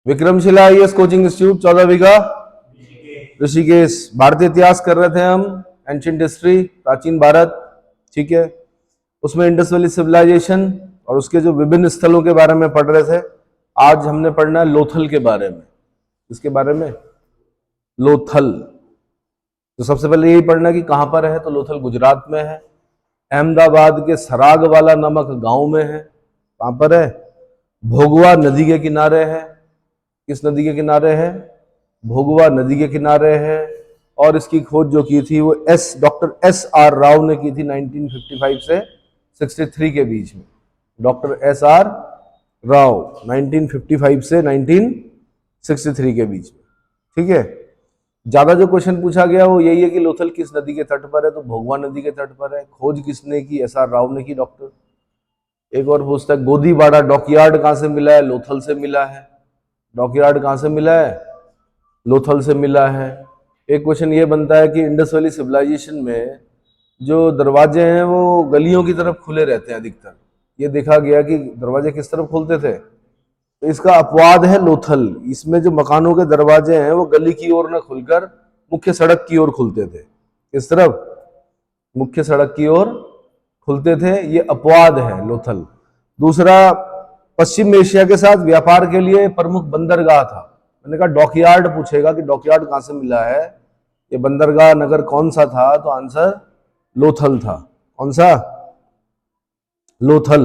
Vikramshila IAS coaching institute 14 बीघा ऋषिकेश। भारतीय इतिहास कर रहे थे हम, एंशिएंट हिस्ट्री, प्राचीन भारत। ठीक है, उसमें इंडस वैली सिविलाइजेशन और उसके जो विभिन्न स्थलों के बारे में पढ़ रहे थे। आज हमने पढ़ना है लोथल के बारे में। इसके बारे में लोथल, तो सबसे पहले यही पढ़ना कि कहां पर है, तो लोथल गुजरात में है, अहमदाबाद के सरागवाला नामक गांव में है। कहां पर है? भोगवा नदी के किनारे है। किस नदी के किनारे है? भोगवा नदी के किनारे है। और इसकी खोज जो की थी वो डॉक्टर एस आर राव ने की थी 1955 से 63 के बीच में। डॉक्टर एस आर राव 1955 से 1963 के बीच में। ठीक है, ज्यादा जो क्वेश्चन पूछा गया वो यही है कि लोथल किस नदी के तट पर है, तो भोगवा नदी के तट पर है। खोज किसने की? एस आर राव ने की, डॉक्टर। एक और पूछता है गोदीबाड़ा डॉकयार्ड कहां से मिला है? लोथल से मिला है। डॉकयार्ड कहां से मिला है? लोथल से मिला है। एक क्वेश्चन ये बनता है कि इंडस वैली सिविलाइजेशन में जो दरवाजे हैं वो गलियों की तरफ खुले रहते हैं अधिकतर। ये देखा गया कि दरवाजे किस तरफ खुलते थे, तो इसका अपवाद है लोथल। इसमें जो मकानों के दरवाजे हैं वो गली की ओर न खुलकर मुख्य सड़क की ओर खुलते थे। किस तरफ? मुख्य सड़क की ओर खुलते थे। ये अपवाद है लोथल। दूसरा, पश्चिम एशिया के साथ व्यापार के लिए प्रमुख बंदरगाह था। मैंने कहा डॉकयार्ड पूछेगा कि डॉकयार्ड कहां से मिला है, ये बंदरगाह नगर कौन सा था, तो आंसर लोथल था। कौन सा? लोथल।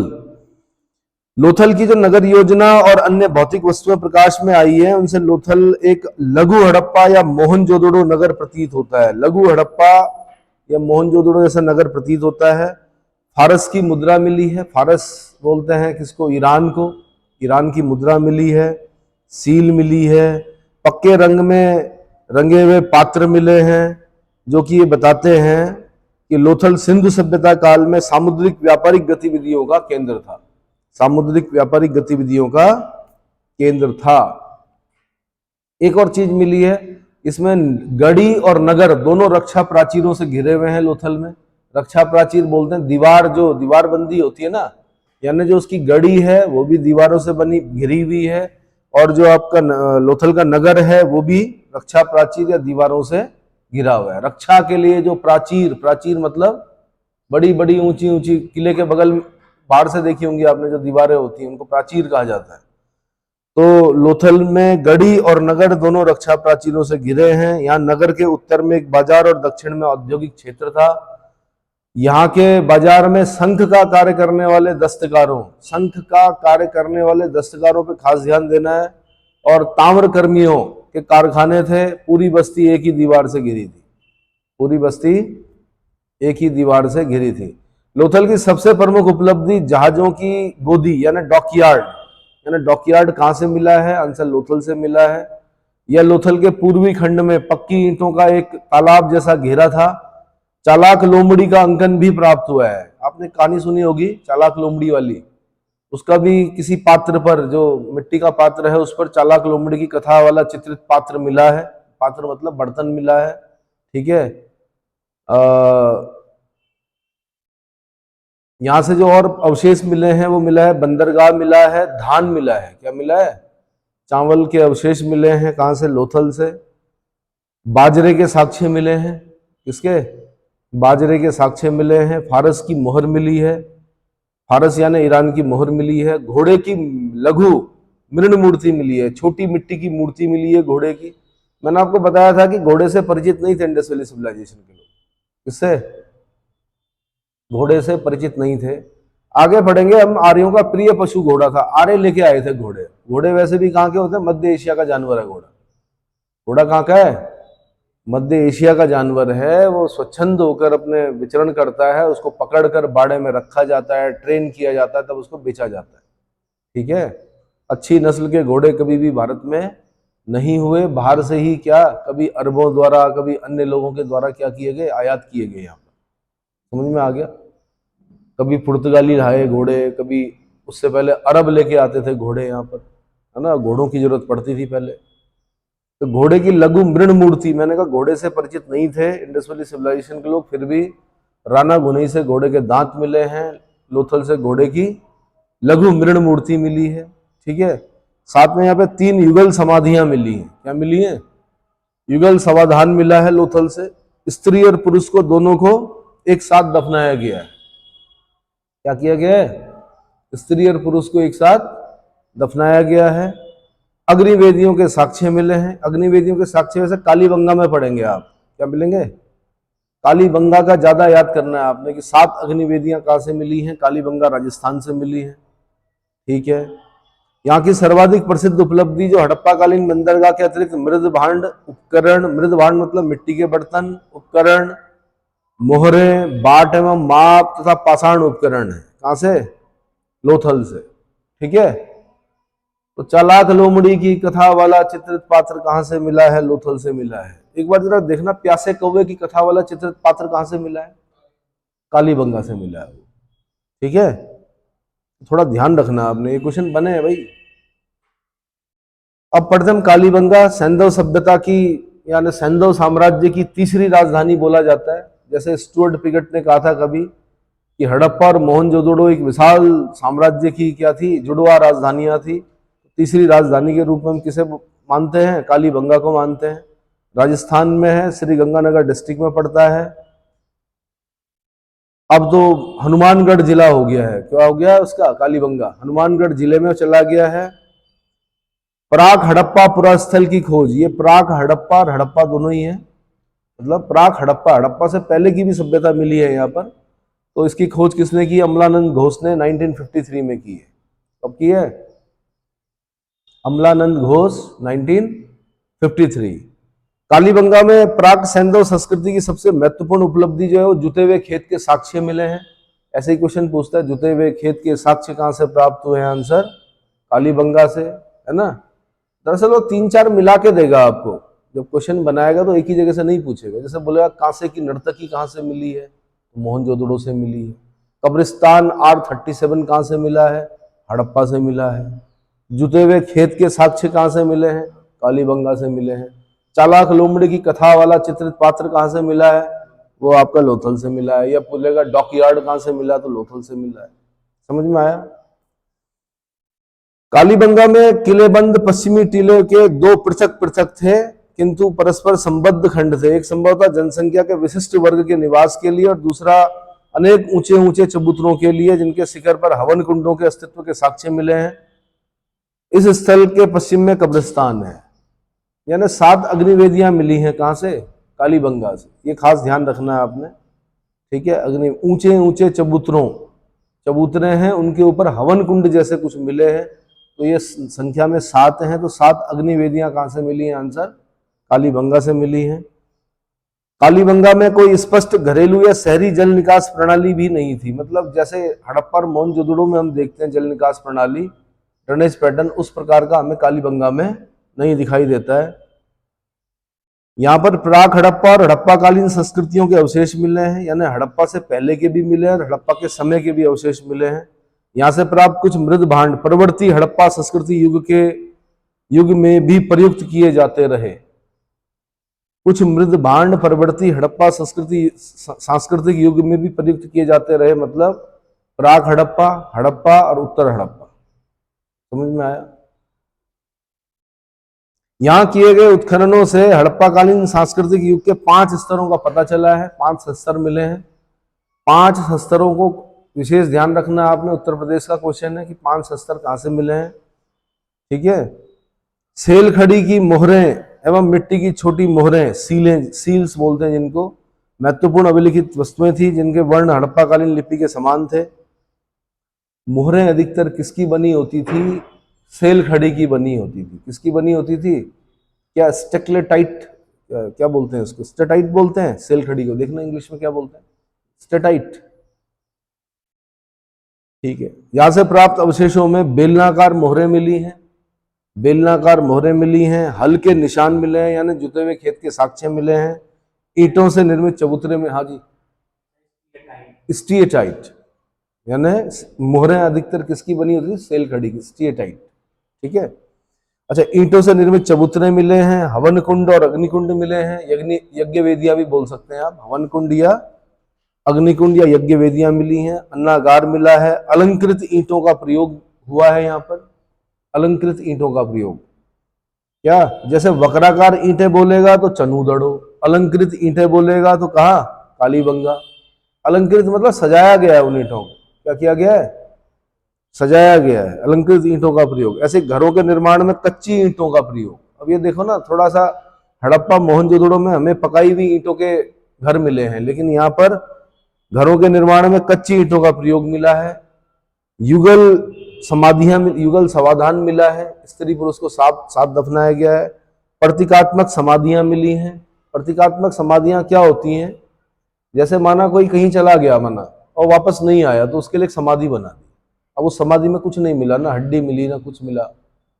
लोथल की जो नगर योजना और अन्य भौतिक वस्तुएं प्रकाश में आई है उनसे लोथल एक लघु हड़प्पा या मोहनजोदड़ो नगर प्रतीत होता है। लघु हड़प्पा या मोहनजोदड़ो जैसा नगर प्रतीत होता है। फारस की मुद्रा मिली है। फारस बोलते हैं किसको? ईरान को। ईरान की मुद्रा मिली है, सील मिली है, पक्के रंग में रंगे हुए पात्र मिले हैं जो कि ये बताते हैं कि लोथल सिंधु सभ्यता काल में सामुद्रिक व्यापारिक गतिविधियों का केंद्र था। सामुद्रिक व्यापारिक गतिविधियों का केंद्र था। एक और चीज मिली है, इसमें गढ़ी और नगर दोनों रक्षा प्राचीरों से घिरे हुए हैं लोथल में। रक्षा प्राचीर बोलते हैं दीवार, जो दीवारबंदी होती है ना, यानी जो उसकी गढ़ी है वो भी दीवारों से बनी घिरी हुई है, और जो आपका लोथल का नगर है वो भी रक्षा प्राचीर या दीवारों से घिरा हुआ है। रक्षा के लिए जो प्राचीर, प्राचीर मतलब बड़ी बड़ी ऊंची ऊंची किले के बगल बाहर से देखी होंगी आपने जो दीवारें होती हैं, उनको प्राचीर कहा जाता है। तो लोथल में गढ़ी और नगर दोनों रक्षा प्राचीरों से घिरे हैं। यहाँ नगर के उत्तर में एक बाजार और दक्षिण में औद्योगिक क्षेत्र था। यहाँ के बाजार में शंख का कार्य करने वाले दस्तकारों, शंख का कार्य करने वाले दस्तकारों पे खास ध्यान देना है, और ताम्र कर्मियों के कारखाने थे। पूरी बस्ती एक ही दीवार से घिरी थी। पूरी बस्ती एक ही दीवार से घिरी थी। लोथल की सबसे प्रमुख उपलब्धि जहाजों की गोदी यानी डॉकयार्ड। यानी डॉकयार्ड कहां से मिला है? आंसर लोथल से मिला है। यह लोथल के पूर्वी खंड में पक्की ईंटों का एक तालाब जैसा घेरा था। चालाक लोमड़ी का अंकन भी प्राप्त हुआ है। आपने कहानी सुनी होगी चालाक लोमड़ी वाली, उसका भी किसी पात्र पर, जो मिट्टी का पात्र है उस पर चालाक लोमड़ी की कथा वाला चित्रित पात्र मिला है। पात्र मतलब बर्तन मिला है। ठीक है, यहां से जो और अवशेष मिले हैं वो मिला है बंदरगाह मिला है, धान मिला है। क्या मिला है? चावल के अवशेष मिले हैं। कहां से? लोथल से। बाजरे के साक्ष्य मिले हैं। किसके? बाजरे के साक्ष्य मिले हैं। फारस की मोहर मिली है। फारस यानी ईरान की मोहर मिली है। घोड़े की लघु मृण मूर्ति मिली है। छोटी मिट्टी की मूर्ति मिली है घोड़े की। मैंने आपको बताया था कि घोड़े से परिचित नहीं थे इंडस वैली सिविलाइजेशन के लोग। किससे? घोड़े से परिचित नहीं थे। आगे बढ़ेंगे हम। आर्यों का प्रिय पशु घोड़ा था। आर्य लेके आए थे घोड़े। घोड़े वैसे भी कहाँ के होते हैं? मध्य एशिया का जानवर है घोड़ा। घोड़ा कहाँ का है? मध्य एशिया का जानवर है। वो स्वच्छंद होकर अपने विचरण करता है। उसको पकड़कर बाड़े में रखा जाता है, ट्रेन किया जाता है, तब उसको बेचा जाता है। ठीक है, अच्छी नस्ल के घोड़े कभी भी भारत में नहीं हुए। बाहर से ही क्या, कभी अरबों द्वारा, कभी अन्य लोगों के द्वारा क्या किए गए? आयात किए गए। यहाँ पर समझ में आ गया? कभी पुर्तगाली लाए घोड़े, कभी उससे पहले अरब लेके आते थे घोड़े यहाँ पर, है ना। घोड़ों की जरूरत पड़ती थी पहले। तो घोड़े की लघु मृण मूर्ति, मैंने कहा घोड़े से परिचित नहीं थे इंडस वैली सिविलाइजेशन के लोग, फिर भी राणा गुनई से घोड़े के दांत मिले हैं। लोथल से घोड़े की लघु मृण मूर्ति मिली है। ठीक है, साथ में यहाँ पे 3 युगल समाधियां मिली हैं। क्या मिली हैं? युगल समाधान मिला है लोथल से। स्त्री और पुरुष को दोनों को एक साथ दफनाया गया है। क्या किया गया है? स्त्री और पुरुष को एक साथ दफनाया गया है। अग्निवेदियों के साक्ष्य मिले हैं। अग्निवेदियों के साक्ष्य वैसे कालीबंगा में पढ़ेंगे आप। क्या मिलेंगे? कालीबंगा का ज्यादा याद करना है आपने कि 7 अग्निवेदियां कहां से मिली हैं। कालीबंगा राजस्थान से मिली है। ठीक है। यहाँ की सर्वाधिक प्रसिद्ध उपलब्धि जो हड़प्पा कालीन बंदरगाह के अतिरिक्त मृद भांड उपकरण, मृद भांड मतलब मिट्टी के बर्तन, उपकरण, मोहरे, बाट एवं माप तथा पाषाण उपकरण है। कहां से? लोथल से। ठीक है। तो चालाक लोमड़ी की कथा वाला चित्रित पात्र कहां से मिला है? लोथल से मिला है। एक बार जरा देखना, प्यासे कौवे की कथा वाला चित्रित पात्र कहां से मिला है? कालीबंगा से मिला है। ठीक है। थोड़ा ध्यान रखना आपने, ये क्वेश्चन बने हैं भाई। अब पढ़ते हम कालीबंगा। सैंधव सभ्यता की यानी सैंधव साम्राज्य की तीसरी राजधानी बोला जाता है। जैसे स्टुअर्ट पिगट ने कहा था कभी कि हड़प्पा और मोहनजोदड़ो एक विशाल साम्राज्य की क्या थी? जुड़वा राजधानियां थी। तीसरी राजधानी के रूप में हम किसे मानते हैं? कालीबंगा को मानते हैं। राजस्थान में है, श्री गंगानगर डिस्ट्रिक्ट में पड़ता है। अब तो हनुमानगढ़ जिला हो गया है। क्या हो गया है उसका? कालीबंगा हनुमानगढ़ जिले में चला गया है। प्राक हड़प्पा पुरास्थल की खोज, ये प्राक हड़प्पा और हड़प्पा दोनों ही है। मतलब प्राक हड़प्पा, हड़प्पा से पहले की भी सभ्यता मिली है यहाँ पर। तो इसकी खोज किसने की? अमलानंद घोष ने 1953 में की है। कब की है? अमलानंद घोष 1953। कालीबंगा में प्राक सैंधव संस्कृति की सबसे महत्वपूर्ण उपलब्धि जो है वो जुते हुए खेत के साक्ष्य मिले हैं। ऐसे ही क्वेश्चन पूछता है, जुते हुए खेत के साक्ष्य कहां से प्राप्त हुए हैं? आंसर कालीबंगा से, है ना। दरअसल वो 3-4 मिला के देगा आपको। जब क्वेश्चन बनाएगा तो एक ही जगह से नहीं पूछेगा। जैसे बोलेगा कांसे की नर्तकी कहां से मिली है? तो मोहनजोदड़ो से मिली है। कब्रिस्तान R37 कहां से मिला है? हड़प्पा से मिला है। जुते हुए खेत के साक्ष्य कहां से मिले हैं? कालीबंगा से मिले हैं। चालाक लोमड़ी की कथा वाला चित्रित पात्र कहां से मिला है? वो आपका लोथल से मिला है। या बोलेगा डॉकयार्ड कहां से मिला? तो लोथल से मिला है। समझ में आया? कालीबंगा में किलेबंद पश्चिमी टीले के 2 पृथक पृथक थे किंतु परस्पर संबद्ध खंड थे। एक संभवतः जनसंख्या के विशिष्ट वर्ग के निवास के लिए और दूसरा अनेक ऊंचे ऊंचे चबूतरों के लिए जिनके शिखर पर हवन कुंडों के अस्तित्व के साक्ष्य मिले हैं। इस स्थल के पश्चिम में कब्रिस्तान है। यानी 7 अग्निवेदियां मिली हैं। कहां से? कालीबंगा से। ये खास ध्यान रखना है आपने। ठीक है। अग्नि ऊंचे ऊंचे चबूतरे हैं, उनके ऊपर हवन कुंड जैसे कुछ मिले हैं। तो ये संख्या में 7 हैं। तो 7 अग्निवेदियां कहां से मिली हैं? आंसर कालीबंगा से मिली हैं। कालीबंगा में कोई स्पष्ट घरेलू या शहरी जल निकास प्रणाली भी नहीं थी। मतलब जैसे हड़प्पा और मोहनजोदड़ो में हम देखते हैं जल निकास प्रणाली, ड्रेनेज पैटर्न, उस प्रकार का हमें कालीबंगा में नहीं दिखाई देता है। यहाँ पर प्राक हड़प्पा और हड़प्पाकालीन संस्कृतियों के अवशेष मिले हैं। यानी हड़प्पा से पहले के भी मिले हैं और हड़प्पा के समय के भी अवशेष मिले हैं। यहाँ से प्राप्त कुछ मृद भांड परवर्ती हड़प्पा संस्कृति युग में भी प्रयुक्त किए जाते रहे। कुछ मृद भांड परवर्ती हड़प्पा सांस्कृतिक युग में भी प्रयुक्त किए जाते रहे। मतलब प्राक हड़प्पा, हड़प्पा और उत्तर हड़प्पा। समझ में आया? यहां किए गए उत्खननों से हड़प्पाकालीन सांस्कृतिक युग के 5 स्तरों का पता चला है। 5 स्तर मिले हैं। 5 स्तरों को विशेष ध्यान रखना आपने। उत्तर प्रदेश का क्वेश्चन है कि 5 स्तर कहां से मिले हैं। ठीक है। सेल खड़ी की मोहरें एवं मिट्टी की छोटी मोहरें, सील्स बोलते हैं जिनको, महत्वपूर्ण अभिलिखित वस्तुएं थी जिनके वर्ण हड़प्पाकालीन लिपि के समान थे। मोहरें अधिकतर किसकी बनी होती थी? सेल खड़ी की बनी होती थी। किसकी बनी होती थी? क्या स्टेक्लेटाइट, क्या बोलते हैं उसको? स्टेटाइट बोलते हैं सेल खड़ी को। देखना इंग्लिश में क्या बोलते हैं? स्टेटाइट। ठीक है। यहां से प्राप्त अवशेषों में बेलनाकार मोहरें मिली हैं। बेलनाकार मोहरें मिली हैं। हल के निशान मिले हैं, यानी जुते हुए खेत के साक्ष्य मिले हैं। ईंटों से निर्मित चबूतरे में, हाँ जी, स्टीएटाइट, यानी मोहरें अधिकतर किसकी बनी होती थी? सेल खड़ी की, स्टीएटाइट। ठीक है। अच्छा, ईंटों से निर्मित चबूतरे मिले हैं। हवन कुंड और अग्निकुंड मिले हैं। यज्ञ वेदियां भी बोल सकते हैं आप। हवन कुंड या अग्निकुंड या यज्ञ वेदियां मिली हैं। अन्नागार मिला है। अलंकृत ईंटों का प्रयोग हुआ है यहाँ पर। अलंकृत ईंटों का प्रयोग। क्या जैसे वक्राकार ईंटें बोलेगा तो चनूदड़ो, अलंकृत ईंटें बोलेगा तो कहा कालीबंगा। अलंकृत मतलब सजाया गया है उन ईंटों को, क्या किया गया है, सजाया गया है, अलंकृत ईंटों का प्रयोग। ऐसे घरों के निर्माण में कच्ची ईंटों का प्रयोग। अब ये देखो ना, थोड़ा सा हड़प्पा मोहनजोदड़ो में हमें पकाई हुई ईंटों के घर मिले हैं, लेकिन यहाँ पर घरों के निर्माण में कच्ची ईंटों का प्रयोग मिला है। युगल समाधियां, युगल समाधान मिला है, स्त्री पुरुष को साथ साथ दफनाया गया है। प्रतीकात्मक समाधियां मिली हैं। प्रतीकात्मक समाधियां क्या होती हैं, जैसे माना कोई कहीं चला गया माना और वापस नहीं आया तो उसके लिए एक समाधि बना दी। अब उस समाधि में कुछ नहीं मिला, ना हड्डी मिली ना कुछ मिला,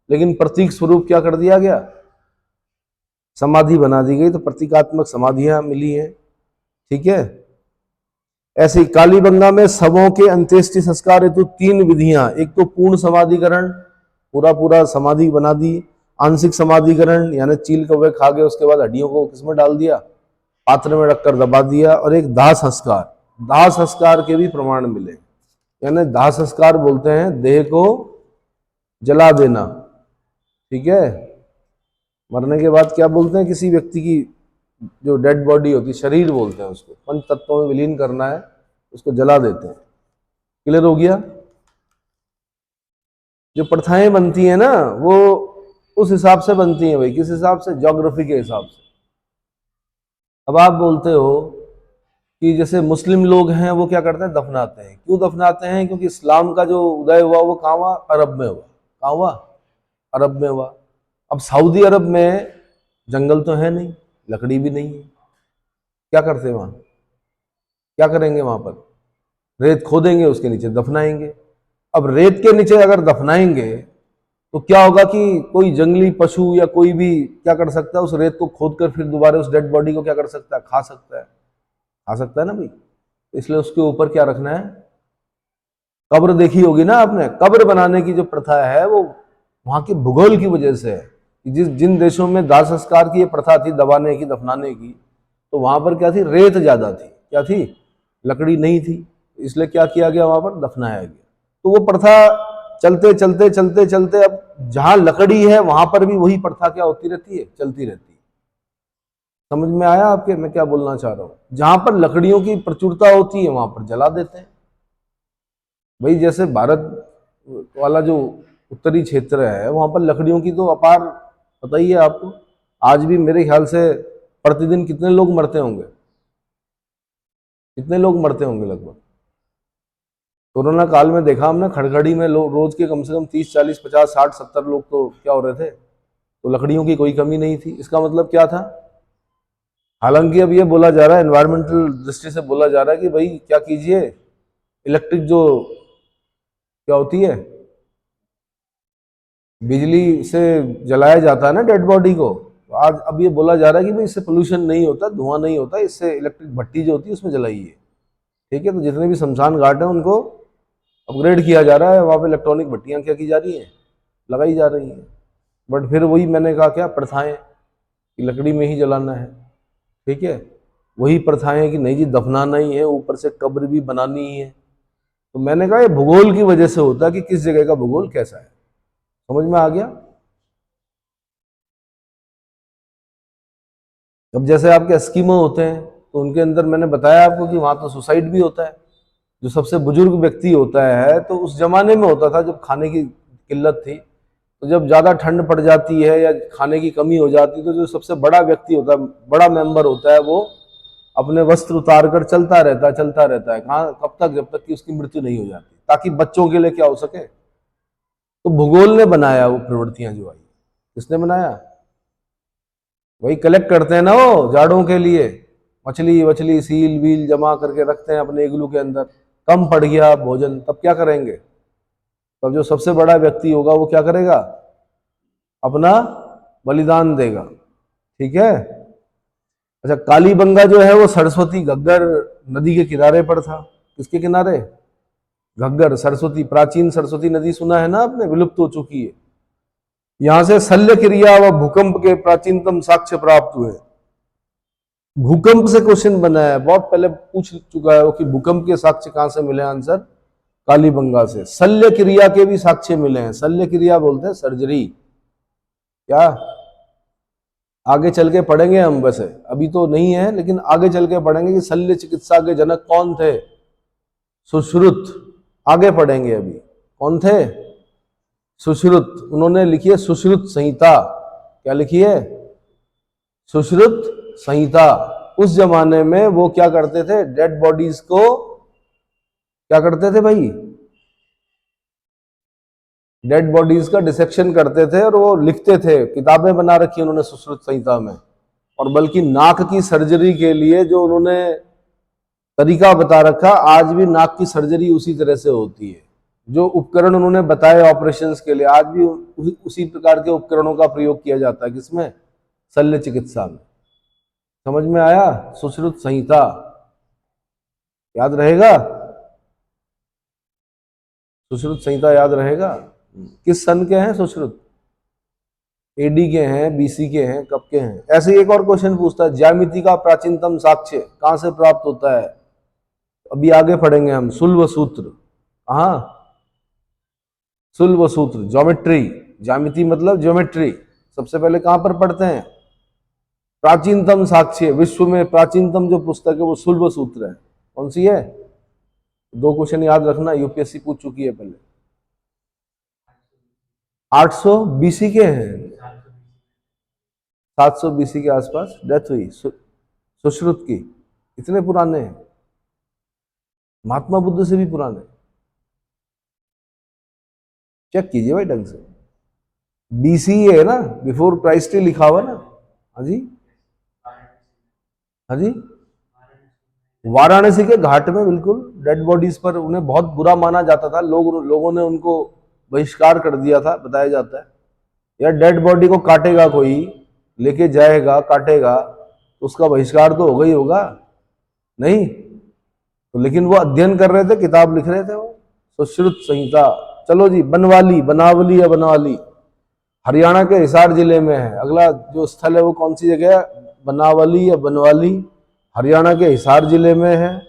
लेकिन प्रतीक स्वरूप क्या कर दिया गया, समाधि बना दी गई। तो प्रतीकात्मक समाधियां मिली हैं, ठीक है। ऐसे ही कालीबंगा में शवों के अंत्येष्टि संस्कार हेतु 3 विधियां, एक तो पूर्ण समाधिकरण, पूरा पूरा समाधि बना दी। आंशिक समाधिकरण यानी चील कौवे खा गए, उसके बाद हड्डियों को किसमें डाल दिया, पात्र में रखकर दबा दिया। और एक दाह संस्कार, दाह संस्कार के भी प्रमाण मिले, यानी दाह संस्कार बोलते हैं देह को जला देना, ठीक है। मरने के बाद क्या बोलते हैं, किसी व्यक्ति की जो डेड बॉडी होती है, शरीर बोलते हैं उसको, पंच तत्वों में विलीन करना है, उसको जला देते हैं। क्लियर हो गया। जो प्रथाएं बनती हैं ना वो उस हिसाब से बनती हैं भाई, किस हिसाब से, ज्योग्राफी के हिसाब से। अब आप बोलते हो कि जैसे मुस्लिम लोग हैं वो क्या करते हैं, दफनाते हैं। क्यों दफनाते हैं, क्योंकि इस्लाम का जो उदय हुआ वो कहाँ हुआ, अरब में हुआ। कहाँ हुआ, अरब में हुआ। अब सऊदी अरब में जंगल तो है नहीं, लकड़ी भी नहीं है, क्या करते हैं वहां, क्या करेंगे वहां पर, रेत खोदेंगे, उसके नीचे दफनाएंगे। अब रेत के नीचे अगर दफनाएंगे तो क्या होगा कि कोई जंगली पशु या कोई भी क्या कर सकता है, उस रेत को खोदकर फिर दोबारा उस डेड बॉडी को क्या कर सकता है, खा सकता है, खा सकता है ना भाई। इसलिए उसके ऊपर क्या रखना है, कब्र देखी होगी ना आपने, कब्र बनाने की जो प्रथा है वो वहां के भूगोल की वजह से है। जिन देशों में दाह संस्कार की ये प्रथा थी, दबाने की, दफनाने की, तो वहां पर क्या थी, रेत ज्यादा थी, क्या थी, लकड़ी नहीं थी, इसलिए क्या किया गया, वहां पर दफनाया गया। तो वो प्रथा चलते चलते चलते चलते अब जहां लकड़ी है वहां पर भी वही प्रथा क्या होती रहती है, चलती रहती है। समझ में आया आपके मैं क्या बोलना चाह रहा हूं। जहां पर लकड़ियों की प्रचुरता होती है वहां पर जला देते हैं भाई। जैसे भारत वाला जो उत्तरी क्षेत्र है वहां पर लकड़ियों की तो अपार, पता ही है आपको। आज भी मेरे ख्याल से प्रतिदिन कितने लोग मरते होंगे, कितने लोग मरते होंगे लगभग। कोरोना काल में देखा हमने, खड़खड़ी में रोज के कम से कम 30, 40, 50, 60, 70 लोग तो क्या हो रहे थे, तो लकड़ियों की कोई कमी नहीं थी। इसका मतलब क्या था, हालांकि अब ये बोला जा रहा है, एनवायरमेंटल दृष्टि से बोला जा रहा है कि भाई क्या कीजिए, इलेक्ट्रिक जो क्या होती है, बिजली से जलाया जाता है ना डेड बॉडी को, तो आज अब ये बोला जा रहा है कि भाई इससे पोल्यूशन नहीं होता, धुआं नहीं होता, इससे इलेक्ट्रिक भट्टी जो होती है उसमें जलाइए, ठीक है। तो जितने भी शमशान घाट हैं उनको अपग्रेड किया जा रहा है, वहाँ पे इलेक्ट्रॉनिक भट्टियाँ क्या की जा रही हैं, लगाई जा रही हैं। बट फिर वही मैंने कहा क्या, प्रथाएं कि लकड़ी में ही जलाना है, ठीक है। वही प्रथाएं कि नहीं जी दफनाना ही है, ऊपर से कब्र भी बनानी ही है। तो मैंने कहा ये भूगोल की वजह से होता है कि किस जगह का भूगोल कैसा है। समझ में आ गया। अब जैसे आपके एस्किमो होते हैं तो उनके अंदर मैंने बताया आपको कि वहां तो सुसाइड भी होता है। जो सबसे बुजुर्ग व्यक्ति होता है, तो उस जमाने में होता था जब खाने की किल्लत थी, तो जब ज्यादा ठंड पड़ जाती है या खाने की कमी हो जाती है, तो जो सबसे बड़ा व्यक्ति होता है, बड़ा मेंबर होता है, वो अपने वस्त्र उतार कर चलता रहता है, चलता रहता है। कहाँ, कब तक, जब तक कि उसकी मृत्यु नहीं हो जाती, ताकि बच्चों के लिए क्या हो सके। तो भूगोल ने बनाया वो प्रवृत्तियां जो आई। किसने बनाया, वही कलेक्ट करते हैं ना वो जाड़ों के लिए, मछली वछली सील बील जमा करके रखते हैं अपने इग्लू के अंदर। कम पड़ गया भोजन, तब क्या करेंगे, तब जो सबसे बड़ा व्यक्ति होगा वो क्या करेगा, अपना बलिदान देगा, ठीक है। अच्छा, कालीबंगा जो है वो सरस्वती घग्गर नदी के किनारे पर था। किसके किनारे, घग्गर सरस्वती, प्राचीन सरस्वती नदी सुना है ना आपने, विलुप्त हो चुकी है। यहां से शल्य क्रिया व भूकंप के प्राचीनतम साक्ष्य प्राप्त हुए। भूकंप से क्वेश्चन बना है, बहुत पहले पूछ चुका है वो कि भूकंप के साक्ष्य कहां से मिले, आंसर कालीबंगा से। शल्य क्रिया के भी साक्ष्य मिले हैं। शल्य क्रिया बोलते हैं सर्जरी। क्या आगे चल के पढ़ेंगे हम, वैसे अभी तो नहीं है लेकिन आगे चल के पढ़ेंगे कि शल्य चिकित्सा के जनक कौन थे। सुश्रुत, आगे पढ़ेंगे अभी। कौन थे? सुश्रुत। उन्होंने लिखी है सुश्रुत संहिता। क्या लिखी है? सुश्रुत संहिता। उस जमाने में वो क्या करते थे? डेड बॉडीज को क्या करते थे भाई? डेड बॉडीज का डिसेक्शन करते थे और वो लिखते थे। किताबें बना रखी उन्होंने सुश्रुत संहिता में। और बल्कि नाक की सर्जरी के लिए जो उन्होंने तरीका बता रखा, आज भी नाक की सर्जरी उसी तरह से होती है। जो उपकरण उन्होंने बताए ऑपरेशंस के लिए, आज भी उसी प्रकार के उपकरणों का प्रयोग किया जाता है। किसमें? शल्य चिकित्सा में। समझ में आया? सुश्रुत संहिता याद रहेगा? सुश्रुत संहिता याद रहेगा? किस सन के हैं सुश्रुत? एडी के हैं, बीसी के हैं, कब के हैं? ऐसे एक और क्वेश्चन पूछता है, ज्यामिति का प्राचीनतम साक्ष्य कहां से प्राप्त होता है? अभी आगे पढ़ेंगे हम। सुल्व सूत्र। हाँ, सुल्व सूत्र, ज्योमेट्री। ज्यामिति मतलब ज्योमेट्री। सबसे पहले कहां पर पढ़ते हैं? प्राचीनतम साक्ष्य, विश्व में प्राचीनतम जो पुस्तक है वो सुल्व सूत्र है। कौन सी है? दो क्वेश्चन याद रखना, यूपीएससी पूछ चुकी है पहले। 800 बीसी के हैं, 700 बीसी के आसपास डेथ हुई सुश्रुत की। इतने पुराने हैं, महात्मा बुद्ध से भी पुराने। चेक कीजिए भाई ढंग से। बीसी है ना, बिफोर क्राइस्ट ही लिखा हुआ ना। हाँ जी, हाँ जी, वाराणसी के घाट में बिल्कुल डेड बॉडीज पर उन्हें बहुत बुरा माना जाता था। लोगों ने उनको बहिष्कार कर दिया था, बताया जाता है। यार डेड बॉडी को काटेगा कोई, लेके जाएगा, काटेगा, तो उसका बहिष्कार तो होगा ही होगा, नहीं? तो लेकिन वो अध्ययन कर रहे थे, किताब लिख रहे थे वो, सुश्रुत संहिता। चलो जी, बनवाली, बनावली या बनवाली, हरियाणा के हिसार जिले में है। अगला जो स्थल है वो कौन सी जगह है? बनावली या बनवाली, हरियाणा के हिसार जिले में है।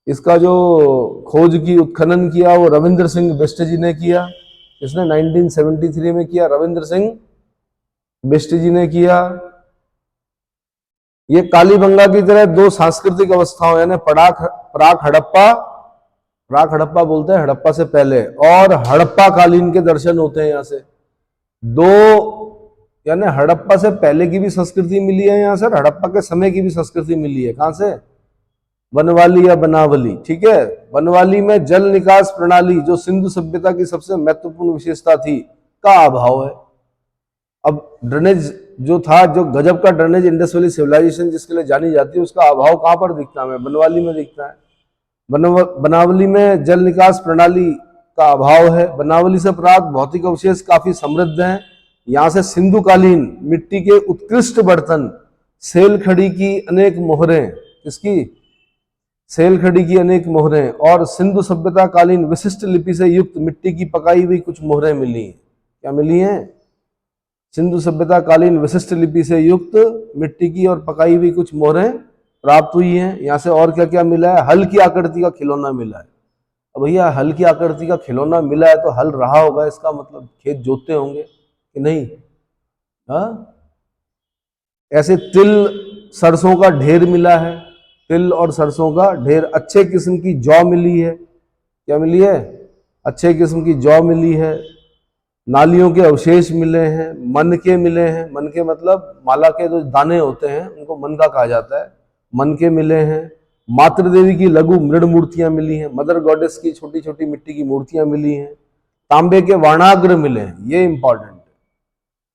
इसका जो खोज की, उत्खनन किया वो रविंद्र सिंह बिष्ट जी ने किया। इसने 1973 में किया, रविंद्र सिंह बिष्ट जी ने किया। ये कालीबंगा की तरह दो सांस्कृतिक अवस्थाओं, यानी प्राक हड़प्पा, प्राक हड़प्पा बोलते हैं हड़प्पा से पहले, और हड़प्पा कालीन के दर्शन होते हैं यहाँ से। दो, यानी हड़प्पा से पहले की भी संस्कृति मिली है यहाँ से, हड़प्पा के समय की भी संस्कृति मिली है। कहां से? बनवाली या बनावली। ठीक है। बनवाली में जल निकास प्रणाली, जो सिंधु सभ्यता की सबसे महत्वपूर्ण विशेषता थी, का अभाव है। अब ड्रेनेज जो था, जो गजब का ड्रेनेज, इंडस वैली सिविलाइजेशन जिसके लिए जानी जाती है, उसका अभाव कहां पर दिखता है? बनवाली में दिखता है। बनावली में जल निकास प्रणाली का अभाव है। बनावली से प्राप्त भौतिक अवशेष काफी समृद्ध हैं। यहां से सिंधुकालीन मिट्टी के उत्कृष्ट बर्तन, सेल खड़ी की अनेक मोहरें, किसकी? सेल खड़ी की अनेक मोहरें, और सिंधु सभ्यता कालीन विशिष्ट लिपि से युक्त मिट्टी की पकाई हुई कुछ मोहरें मिली हैं। क्या मिली हैं? सिंधु सभ्यता कालीन विशिष्ट लिपि से युक्त मिट्टी की और पकाई हुई कुछ मोहरें प्राप्त हुई हैं। यहाँ से और क्या क्या मिला है? हल की आकृति का खिलौना मिला है। अब भैया हल की आकृति का खिलौना मिला है तो हल रहा होगा, इसका मतलब खेत जोतते होंगे कि नहीं? हाँ, ऐसे तिल सरसों का ढेर मिला है, तिल और सरसों का ढेर। अच्छे किस्म की जौ मिली है। क्या मिली है? अच्छे किस्म की जौ मिली है। नालियों के अवशेष मिले हैं, मन के मिले हैं। मन के मतलब माला के जो दाने होते हैं उनको मन का कहा जाता है। मन के मिले हैं। मातृ देवी की लघु मृण मूर्तियां मिली हैं। मदर गॉडेस की छोटी छोटी मिट्टी की मूर्तियां मिली हैं। तांबे के वाणाग्र मिले हैं, ये इंपॉर्टेंट है।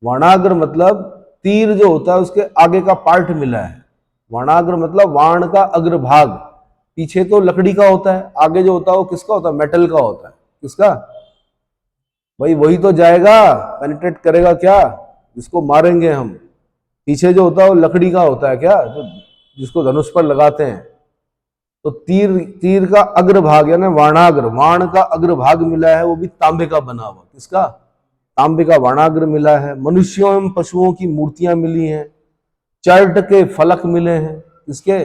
वाणाग्र मतलब तीर जो होता है उसके आगे का पार्ट मिला है। वाणाग्र मतलब वाण का अग्रभाग। पीछे तो लकड़ी का होता है, आगे जो होता है वो किसका होता है? मेटल का होता है। किसका भाई? वही तो जाएगा, पेनिट्रेट करेगा क्या, जिसको मारेंगे हम। पीछे जो होता है वो लकड़ी का होता है, क्या, जो जिसको धनुष पर लगाते हैं। तो तीर का अग्रभाग यानी वाणाग्र, वाण का अग्रभाग मिला है, वो भी तांबे का बना हुआ। किसका? तांबे का वाणाग्र मिला है। मनुष्यों एवं पशुओं की मूर्तियां मिली हैं। चर्ट के फलक मिले हैं। इसके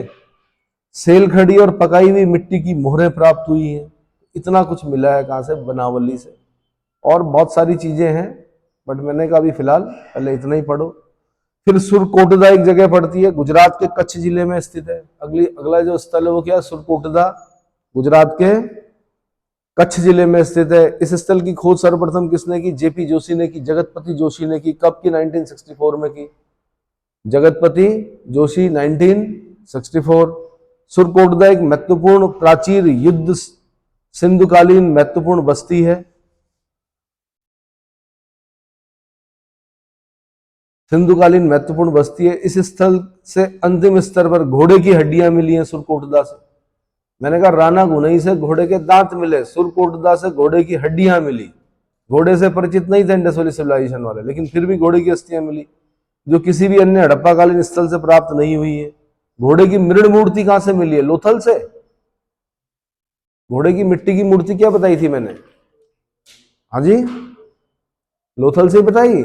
सेल खड़ी और पकाई हुई मिट्टी की मोहरें प्राप्त हुई हैं। इतना कुछ मिला है कहाँ से, बनावली से। और बहुत सारी चीजें हैं, बट मैंने कहा अभी फिलहाल पहले इतना ही पढ़ो। फिर सुरकोटदा एक जगह पड़ती है, गुजरात के कच्छ जिले में स्थित है। अगला जो स्थल है वो क्या है, सुरकोटदा, गुजरात के कच्छ जिले में स्थित है। इस स्थल की खोज सर्वप्रथम किसने की, जेपी जोशी ने की, जगतपति जोशी ने की। कब की, 1964 में की, जगतपति जोशी 1964। सुरकोटदा एक महत्वपूर्ण प्राचीर युद्ध सिंधुकालीन महत्वपूर्ण बस्ती है। सिंधुकालीन महत्वपूर्ण बस्ती है। इस स्थल से अंतिम स्तर पर घोड़े की हड्डियां मिली हैं सुरकोटदा से। मैंने कहा राणा गुनई से घोड़े के दांत मिले, सुरकोटदा से घोड़े की हड्डियां मिली। घोड़े से परिचित नहीं थे इंडस वैली सिविलाइजेशन वाले, लेकिन फिर भी घोड़े की अस्थियां मिली, जो किसी भी अन्य हड़प्पाकालीन स्थल से प्राप्त नहीं हुई है। घोड़े की मृण मूर्ति कहां से मिली है, लोथल से। घोड़े की मिट्टी की मूर्ति क्या बताई थी मैंने, हाँ जी, लोथल से बताई।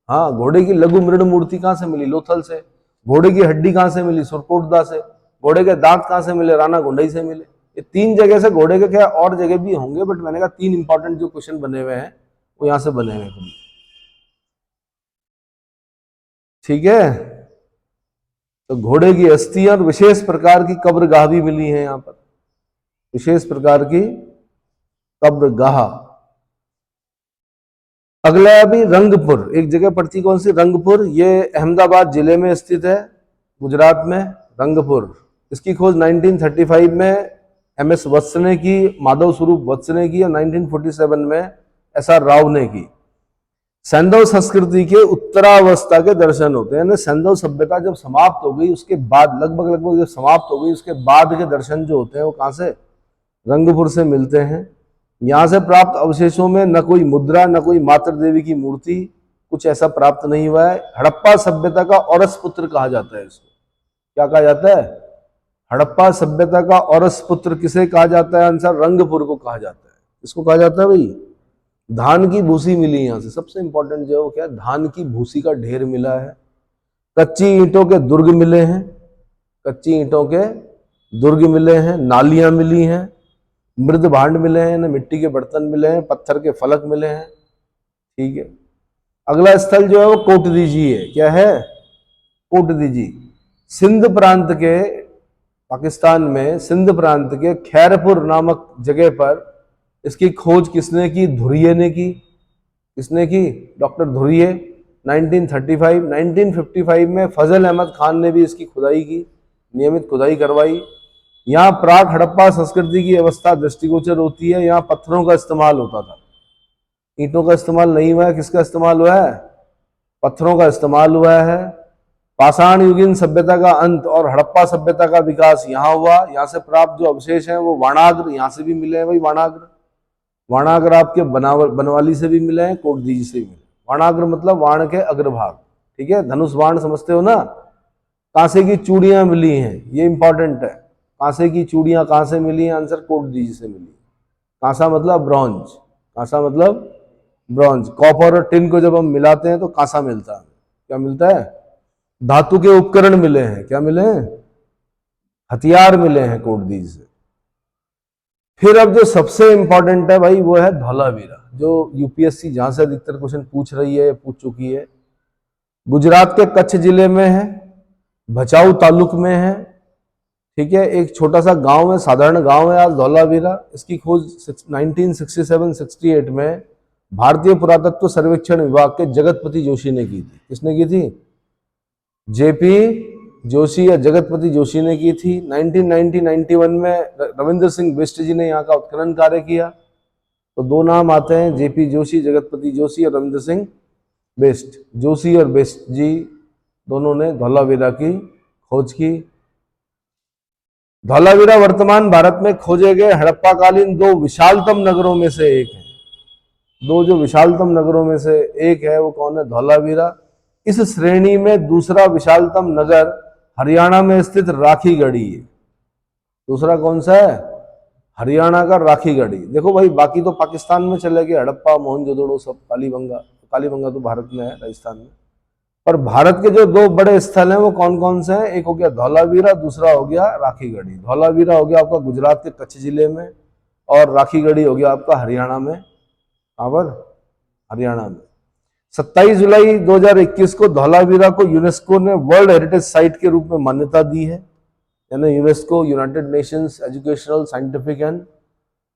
हाँ, घोड़े की लघु मृण मूर्ति कहां से मिली, लोथल से। घोड़े की हड्डी कहां से मिली, सुरकोटदा से। घोड़े के दांत कहां से मिले, राणा गुंडई से मिले। ये 3 जगह से, घोड़े के क्या और जगह भी होंगे, बट मैंने कहा 3 इंपॉर्टेंट जो क्वेश्चन बने हुए हैं वो यहां से बने हुए हैं। ठीक है, तो घोड़े की अस्थि और विशेष प्रकार की कब्रगाह भी मिली है यहां पर, विशेष प्रकार की कब्रगाह। अगला है अभी रंगपुर, एक जगह पड़ती कौन सी, रंगपुर। ये अहमदाबाद जिले में स्थित है, गुजरात में, रंगपुर। इसकी खोज 1935 में एमएस वत्स ने की, माधव स्वरूप वत्स ने की, और 1947 में एसआर राव ने की। सैंधव संस्कृति के उत्तरावस्था के दर्शन होते हैं। सैंधव सभ्यता जब समाप्त हो गई उसके बाद, लगभग जब समाप्त हो गई उसके बाद के दर्शन जो होते हैं वो कहां से, रंगपुर से मिलते हैं। यहां से प्राप्त अवशेषों में न कोई मुद्रा, न कोई मातृ देवी की मूर्ति, कुछ ऐसा प्राप्त नहीं हुआ है। हड़प्पा सभ्यता का औरस पुत्र कहा जाता है इसको। क्या कहा जाता है, हड़प्पा सभ्यता का औरस पुत्र किसे कहा जाता है, आंसर रंगपुर को कहा जाता है। इसको कहा जाता है भाई, धान की भूसी मिली यहां से। सबसे इंपॉर्टेंट जो है क्या, धान की भूसी का ढेर मिला है। कच्ची ईंटों के दुर्ग मिले हैं, कच्ची ईंटों के दुर्ग मिले हैं। नालियां मिली हैं, मृद भांड मिले हैं, मिट्टी के बर्तन मिले हैं, पत्थर के फलक मिले हैं। ठीक है, अगला स्थल जो है वो कोटदीजी है। क्या है, कोटदीजी। सिंध प्रांत के, पाकिस्तान में सिंध प्रांत के खैरपुर नामक जगह पर इसकी खोज किसने की, धुरिये ने की। किसने की, डॉक्टर धुरिये, 1935। 1955 में फजल अहमद खान ने भी इसकी खुदाई की, नियमित खुदाई करवाई। यहाँ प्राक हड़प्पा संस्कृति की अवस्था दृष्टिगोचर होती है। यहाँ पत्थरों का इस्तेमाल होता था, ईंटों का इस्तेमाल नहीं हुआ है। किसका इस्तेमाल हुआ है, पत्थरों का इस्तेमाल हुआ है। पाषाण युगीन सभ्यता का अंत और हड़प्पा सभ्यता का विकास यहाँ हुआ। यहाँ से प्राप्त जो अवशेष हैं वो वाणाग्र, यहाँ से भी मिले हैं भाई, वाणाग्र। वाणाग्र आपके बनवाली से भी मिले हैं, कोटदीजी से भी मिले। वाणाग्र मतलब वाण के अग्रभाग, ठीक है, धनुष बाण समझते हो ना। कांसे की चूड़ियां मिली हैं, ये इंपॉर्टेंट है। कांसे की चूड़ियां कहां से मिली हैं, आंसर कोटदीजी से मिली। कांसा मतलब ब्रॉन्ज, कांसा मतलब ब्रॉन्ज। कॉपर और टिन को जब हम मिलाते हैं तो कांसा मिलता है। क्या मिलता है, धातु के उपकरण मिले हैं। क्या मिले हैं, हथियार मिले हैं कोटदीजी से। फिर अब जो सबसे इंपॉर्टेंट है भाई वो है धौलावीरा, जो यूपीएससी जहां से अधिकतर क्वेश्चन पूछ रही है, पूछ चुकी है। गुजरात के कच्छ जिले में है, भचाऊ तालुक में है। ठीक है, एक छोटा सा गांव है, साधारण गांव है आज धौलावीरा। इसकी खोज 1967-68 में भारतीय पुरातत्व सर्वेक्षण विभाग के जगतपति जोशी ने की थी। किसने की थी, जेपी जोशी या जगतपति जोशी ने की थी। 1990-91 में रविंद्र सिंह बिष्ट जी ने यहाँ का उत्खनन कार्य किया। तो 2 नाम आते हैं, जेपी जोशी, जगतपति जोशी, और रविंद्र सिंह बिष्ट। जोशी और बिष्ट जी दोनों ने धौलावीरा की खोज की। धौलावीरा वर्तमान भारत में खोजे गए हड़प्पाकालीन 2 विशालतम नगरों में से एक है। 2 जो विशालतम नगरों में से एक है वो कौन है, धौलावीरा। इस श्रेणी में दूसरा विशालतम नगर हरियाणा में स्थित राखीगढ़ी है। दूसरा कौन सा है, हरियाणा का राखीगढ़ी। देखो भाई, बाकी तो पाकिस्तान में चले गए, हड़प्पा, मोहनजोदड़ो, सब कालीबंगा। कालीबंगा तो भारत में है, राजस्थान में। पर भारत के जो 2 बड़े स्थल हैं वो कौन कौन से हैं, एक हो गया धौलावीरा, दूसरा हो गया राखीगढ़ी। धौलावीरा हो गया आपका गुजरात के कच्छ जिले में, और राखीगढ़ी हो गया आपका हरियाणा में, कहाँ पर, हरियाणा में। 27 जुलाई 2021 को धौलावीरा को यूनेस्को ने वर्ल्ड हेरिटेज साइट के रूप में मान्यता दी है, यानी UNESCO, United Nations educational, scientific and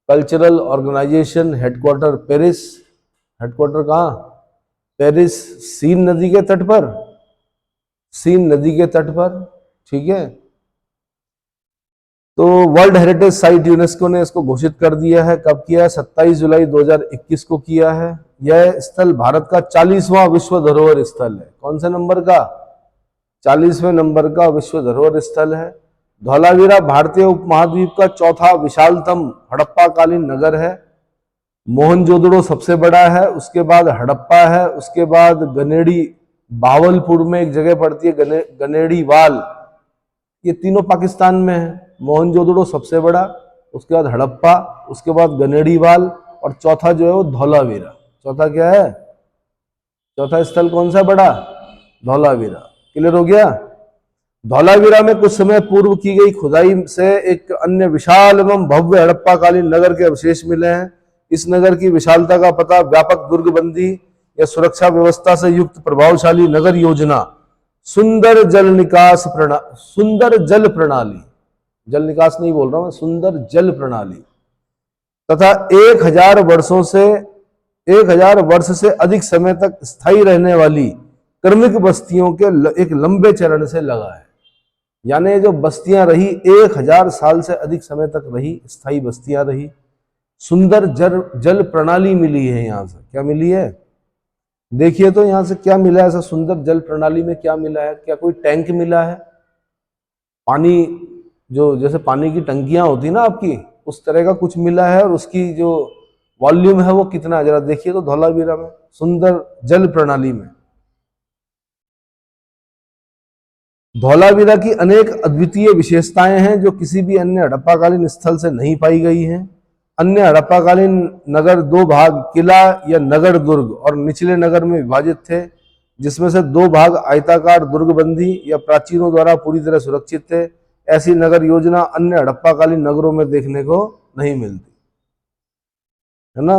cultural organisation, headquarter Paris. Headquarter कहाँ? पेरिस, सीन नदी के तट पर, सीन नदी के तट पर, ठीक है। तो वर्ल्ड हेरिटेज साइट यूनेस्को ने इसको घोषित कर दिया है। कब किया है? 27 जुलाई 2021 को किया है। यह स्थल भारत का 40वां विश्व धरोहर स्थल है। कौन से नंबर का? 40वें नंबर का विश्व धरोहर स्थल है। धौलावीरा भारतीय उपमहाद्वीप का चौथा विशालतम हड़प्पा कालीन नगर है। मोहनजोदड़ो सबसे बड़ा है, उसके बाद हड़प्पा है, उसके बाद गनेड़ी, बावलपुर में एक जगह पड़ती है गनेड़ी वाल, ये तीनों पाकिस्तान में है। मोहनजोदड़ो सबसे बड़ा, उसके बाद हड़प्पा, उसके बाद गनेड़ीवाल, और चौथा जो है वो धौलावीरा। चौथा क्या है? चौथा स्थल कौन सा बड़ा? धौलावीरा। क्लियर हो गया? धौलावीरा में कुछ समय पूर्व की गई खुदाई से एक अन्य विशाल एवं भव्य हड़प्पाकालीन नगर के अवशेष मिले हैं। इस नगर की विशालता का पता व्यापक दुर्गबंदी या सुरक्षा व्यवस्था से युक्त प्रभावशाली नगर योजना, सुंदर जल निकास सुंदर जल प्रणाली, जल निकास नहीं बोल रहा हूं, सुंदर जल प्रणाली, तथा 1000 वर्ष से अधिक समय तक स्थायी रहने वाली क्रमिक बस्तियों के एक लंबे चरण से लगा है। यानी जो बस्तियां रही 1000 साल से अधिक समय तक रही, स्थायी बस्तियां रही। सुंदर जल प्रणाली मिली है। यहां से क्या मिली है? देखिए तो यहां से क्या मिला है? ऐसा सुंदर जल प्रणाली में क्या मिला है? क्या कोई टैंक मिला है? पानी, जो जैसे पानी की टंकियां होती ना आपकी, उस तरह का कुछ मिला है। और उसकी जो वॉल्यूम है वो कितना है? जरा देखिए तो धौलावीरा में सुंदर जल प्रणाली में। धौलावीरा की अनेक अद्वितीय विशेषताएं हैं जो किसी भी अन्य हड़प्पाकालीन स्थल से नहीं पाई गई हैं। अन्य हड़प्पाकालीन नगर दो भाग, किला या नगर दुर्ग और निचले नगर में विभाजित थे, जिसमें से दो भाग आयताकार दुर्गबंदी या प्राचीनों द्वारा पूरी तरह सुरक्षित थे। ऐसी नगर योजना अन्य हड़प्पाकालीन नगरों में देखने को नहीं मिलती, है ना।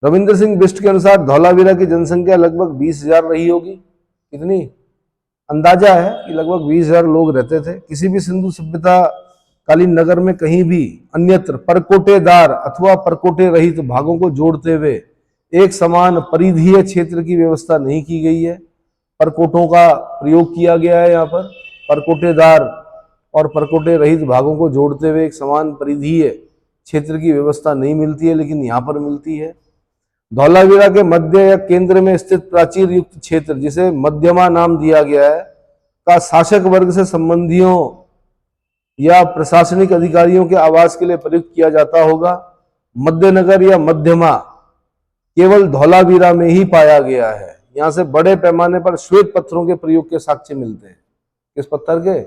रविंद्र सिंह बिष्ट के अनुसार धौलावीरा की जनसंख्या लगभग 20,000 रही होगी। कितनी? अंदाजा है कि लगभग 20,000 लोग रहते थे। किसी भी सिंधु सभ्यता कालीन नगर में कहीं भी अन्यत्र परकोटेदार अथवा परकोटे रहित भागों को जोड़ते हुए एक समान परिधीय क्षेत्र की व्यवस्था नहीं की गई है। परकोटों का प्रयोग किया गया है यहाँ पर। परकोटेदार और परकोटे रहित भागों को जोड़ते हुए एक समान परिधीय क्षेत्र की व्यवस्था नहीं मिलती है, लेकिन यहाँ पर मिलती है। धौलावीरा के मध्य या केंद्र में स्थित प्राचीर युक्त क्षेत्र, जिसे मध्यमा नाम दिया गया है, का शासक वर्ग से संबंधियों या प्रशासनिक अधिकारियों के आवास के लिए प्रयुक्त किया जाता होगा। मध्यनगर या मध्यमा केवल धौलावीरा में ही पाया गया है। यहां से बड़े पैमाने पर श्वेत पत्थरों के प्रयोग के साक्ष्य मिलते हैं। किस पत्थर के?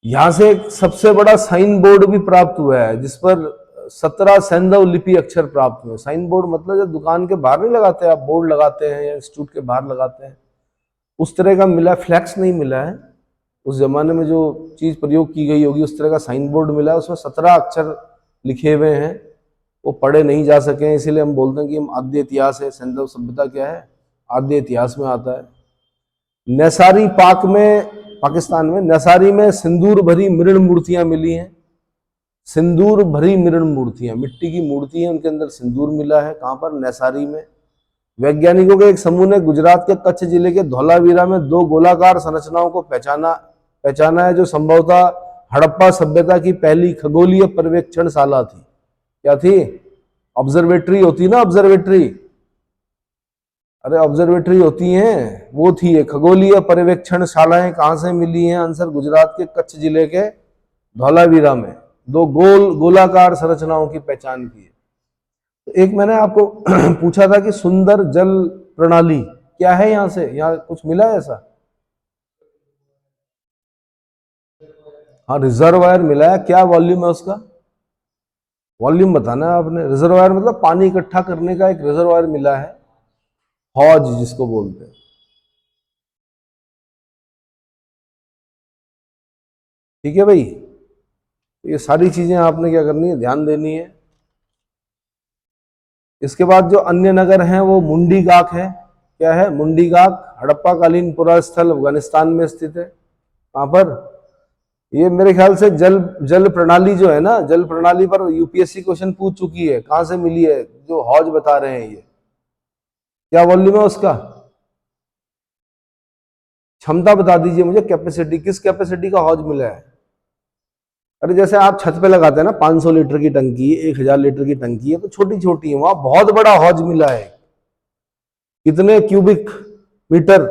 यहां से एक सबसे बड़ा साइन बोर्ड भी प्राप्त हुआ है, जिस पर 17 सैंधव लिपि अक्षर प्राप्त हुए। साइन बोर्ड मतलब जो दुकान के बाहर नहीं लगाते, आप बोर्ड लगाते हैं या इंस्टीट्यूट के बाहर लगाते हैं, उस तरह का मिला। फ्लैक्स नहीं मिला है, उस जमाने में जो चीज प्रयोग की गई होगी उस तरह का साइन बोर्ड मिला है। उसमें 17 अक्षर लिखे हुए हैं, वो पढ़े नहीं जा सके, इसीलिए हम बोलते हैं कि हम आद्य इतिहास है। सैंधव सभ्यता क्या है? आद्य इतिहास में आता है। नैसारी पाक में, पाकिस्तान में नैसारी में सिंदूर भरी मृण मूर्तियां मिली हैं। सिंदूर भरी मृण मूर्तियां, मिट्टी की मूर्ति है, उनके अंदर सिंदूर मिला है। कहां पर? नैसारी में। वैज्ञानिकों के एक समूह ने गुजरात के कच्छ जिले के धौलावीरा में 2 गोलाकार संरचनाओं को पहचाना है, जो संभवतः हड़प्पा सभ्यता की पहली खगोलीय पर्यवेक्षणशाला थी। क्या थी? ऑब्जर्वेटरी होती ना, ऑब्जर्वेटरी, अरे ऑब्जर्वेटरी होती हैं, वो थी। खगोलीय पर्यवेक्षणशालाएं कहां से मिली हैं? आंसर गुजरात के कच्छ जिले के धौलावीरा में 2 गोलाकार संरचनाओं की पहचान की है। तो एक मैंने आपको पूछा था कि सुंदर जल प्रणाली क्या है, यहां से यहां कुछ मिला है ऐसा? हाँ, रिजर्वायर मिला है। क्या वॉल्यूम है उसका? वॉल्यूम बताना है आपने। रिजर्वायर मतलब पानी इकट्ठा करने का एक रिजर्वायर मिला है, हौज जिसको बोलते हैं। ठीक है भाई। तो ये सारी चीजें आपने क्या करनी है, ध्यान देनी है। इसके बाद जो अन्य नगर हैं वो मुंडी गाक है। क्या है? मुंडी गाक हड़प्पा कालीन पुरा स्थल अफगानिस्तान में स्थित है। वहां पर ये मेरे ख्याल से जल प्रणाली जो है ना, जल प्रणाली पर यूपीएससी क्वेश्चन पूछ चुकी है। कहां से मिली है? जो हौज बता रहे हैं, ये क्या वॉल्यूम है उसका? क्षमता बता दीजिए मुझे, कैपेसिटी, किस कैपेसिटी का हौज मिला है? अरे जैसे आप छत पे लगाते हैं ना 500 लीटर की टंकी, 1000 लीटर की टंकी है, तो छोटी छोटी है, वहां बहुत बड़ा हौज मिला है। कितने क्यूबिक मीटर?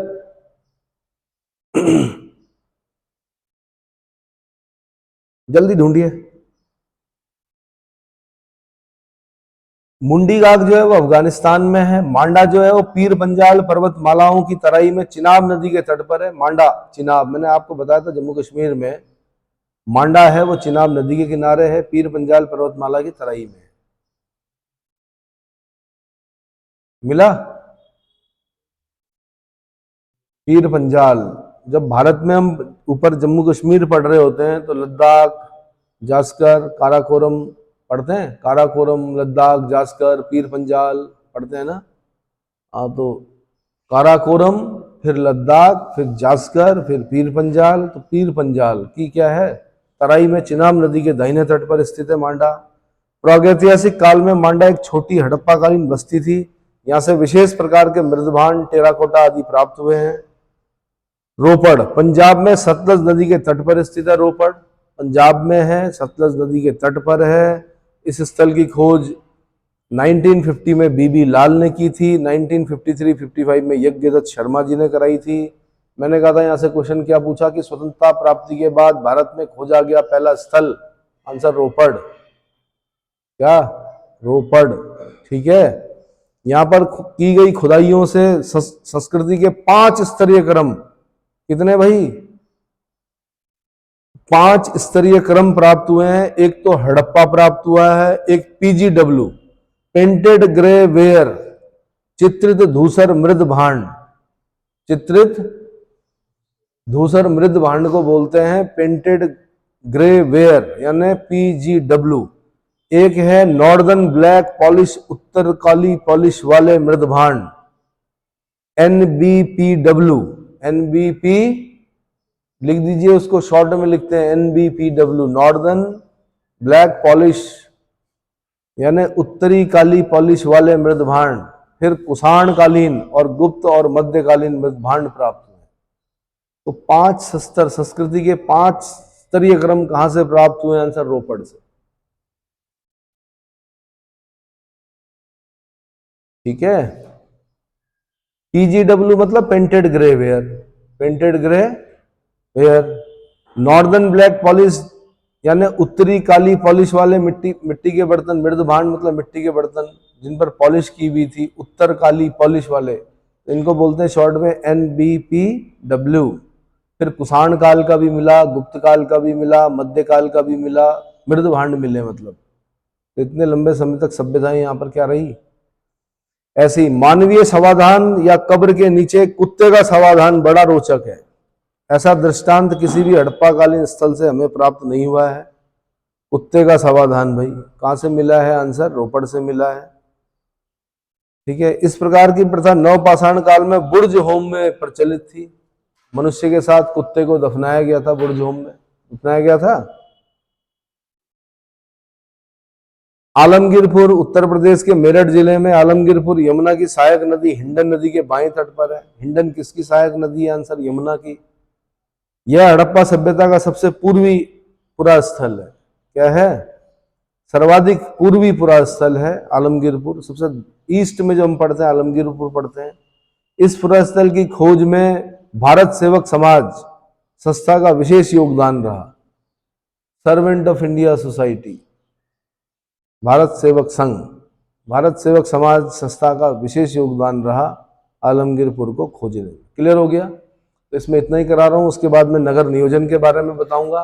जल्दी ढूंढिए। मुंडी गाक जो है वो अफगानिस्तान में है। मांडा जो है वो पीर पंजाल पर्वतमालाओं की तराई में चिनाब नदी के तट पर है। मांडा, चिनाब, मैंने आपको बताया था जम्मू कश्मीर में मांडा है वो चिनाब नदी के किनारे है, पीर पंजाल पर्वतमाला की तराई में। मिला? पीर पंजाल, जब भारत में हम ऊपर जम्मू कश्मीर पढ़ रहे होते हैं तो लद्दाख, जास्कर, काराकोरम पढ़ते हैं। काराकोरम, लद्दाख, जास्कर, पीर पंजाल पढ़ते हैं ना। हाँ, तो काराकोरम, फिर लद्दाख, फिर जास्कर, फिर पीर पंजाल। तो पीर पंजाल की क्या है, तराई में चिनाब नदी के दाहिने तट पर स्थित है मांडा। प्रागैतिहासिक काल में मांडा एक छोटी हड़प्पाकालीन बस्ती थी। यहाँ से विशेष प्रकार के मृदभांड, टेराकोटा आदि प्राप्त हुए हैं। रोपड़, पंजाब में सतलज नदी के तट पर स्थित है। रोपड़ पंजाब में है, सतलज नदी के तट पर है। इस स्थल की खोज 1950 में बीबी लाल ने की थी। 1953-55 में यज्ञदत्त शर्मा जी ने कराई थी। मैंने कहा था यहाँ से क्वेश्चन क्या पूछा कि स्वतंत्रता प्राप्ति के बाद भारत में खोजा गया पहला स्थल, आंसर रोपड़। क्या? रोपड़। ठीक है। यहाँ पर की गई खुदाइयों से संस्कृति के 5 स्तरीय क्रम, कितने भाई? 5 स्तरीय क्रम प्राप्त हुए हैं। एक तो हड़प्पा प्राप्त हुआ है, एक पीजीडब्ल्यू, पेंटेड ग्रे वेयर, चित्रित धूसर मृद भांड। चित्रित धूसर मृद भांड को बोलते हैं पेंटेड ग्रे वेयर, यानी पीजीडब्ल्यू। एक है नॉर्दर्न ब्लैक पॉलिश, उत्तर काली पॉलिश वाले मृद भांड, एनबीपीडब्ल्यू। एनबीपी लिख दीजिए, उसको शॉर्ट में लिखते हैं एनबीपीडब्ल्यू, नॉर्दर्न ब्लैक पॉलिश, यानी उत्तरी काली पॉलिश वाले मृदभांड। फिर कुषाण कालीन और गुप्त और मध्यकालीन मृदभांड प्राप्त हुए। तो 5 स्तर, संस्कृति के 5 स्तरीय क्रम कहां से प्राप्त हुए? आंसर रोपड़ से। ठीक है। पीजीडब्ल्यू मतलब painted grey ware, painted grey ware. Northern black polish यानी उत्तरी काली पॉलिश वाले मिट्टी के बर्तन। मृद भांड मतलब मिट्टी के बर्तन जिन पर पॉलिश की हुई थी। उत्तर काली पॉलिश वाले, इनको बोलते हैं शॉर्ट में एनबीपीडब्ल्यू। फिर कुषाण काल का भी मिला, गुप्त काल का भी मिला, मध्यकाल का भी मिला, मृद भांड मिले। मतलब तो इतने लंबे समय तक सभ्यताएं यहाँ पर क्या रही? ऐसी। मानवीय समाधान या कब्र के नीचे कुत्ते का समाधान बड़ा रोचक है। ऐसा दृष्टांत किसी भी हड़प्पाकालीन स्थल से हमें प्राप्त नहीं हुआ है। कुत्ते का समाधान भाई कहां से मिला है? आंसर रोपड़ से मिला है। ठीक है। इस प्रकार की प्रथा नवपाषाण काल में बुर्ज होम में प्रचलित थी। मनुष्य के साथ कुत्ते को दफनाया गया था, बुर्ज होम में दफनाया गया था। आलमगीरपुर उत्तर प्रदेश के मेरठ जिले में आलमगीरपुर यमुना की सहायक नदी हिंडन नदी के बाएं तट पर है। हिंडन किसकी सहायक नदी है? आंसर यमुना की। यह हड़प्पा सभ्यता का सबसे पूर्वी पुरा स्थल है। क्या है? सर्वाधिक पूर्वी पुरा स्थल है आलमगीरपुर। सबसे ईस्ट में जो हम पढ़ते हैं आलमगीरपुर पढ़ते हैं। इस पुरा स्थल की खोज में भारत सेवक समाज संस्था का विशेष योगदान रहा। Servant of India society, Bharat Sevak Sangh, Bharat सेवक समाज संस्था का विशेष योगदान रहा आलमगीरपुर को खोजने में। क्लियर हो गया? तो इसमें इतना ही करा रहा हूं। उसके बाद मैं नगर नियोजन के बारे में बताऊंगा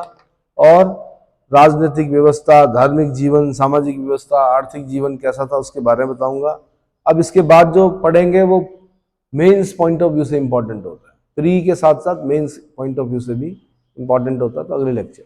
और राजनीतिक व्यवस्था, धार्मिक जीवन, सामाजिक व्यवस्था, आर्थिक जीवन कैसा था उसके बारे में बताऊंगा। अब इसके बाद जो पढ़ेंगे वो मेंस पॉइंट ऑफ व्यू से इंपॉर्टेंट होता है। प्री के साथ साथ मेंस पॉइंट ऑफ व्यू से भी इंपॉर्टेंट होता है। तो अगले लेक्चर